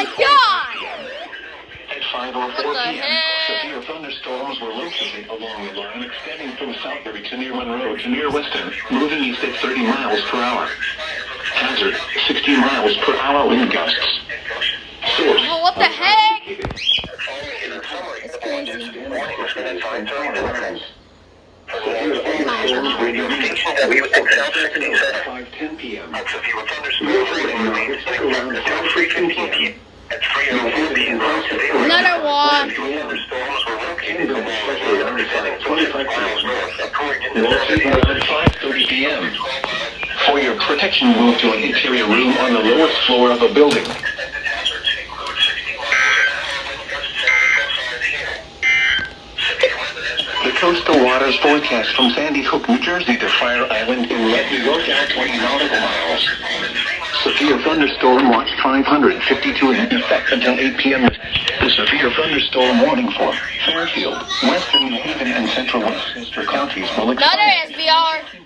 my god! At 5:04 What the p.m., heck? severe thunderstorms were located along the line extending from Southbury to near Monroe to near Weston, moving east at 30 miles per hour. Hazard, 60 miles per hour wind gusts. Source. Oh, what the heck? It's crazy. We would take South Afternoon at 5:10 p.m. Severe thunderstorms around 5:15 p.m. At 3:04 p.m. Another one. Thunderstorms were located especially around 25 miles north of Corrigan, around 5:30 p.m. For your protection, move to an interior room on the lowest floor of a building. The coastal waters forecast from Sandy Hook, New Jersey to Fire Island inlet, New York at 20 nautical miles. Severe thunderstorm watch 552 in effect until 8 p.m. The severe thunderstorm warning for Fairfield, Western New Haven, and Central Westchester counties will expire. Another SBR.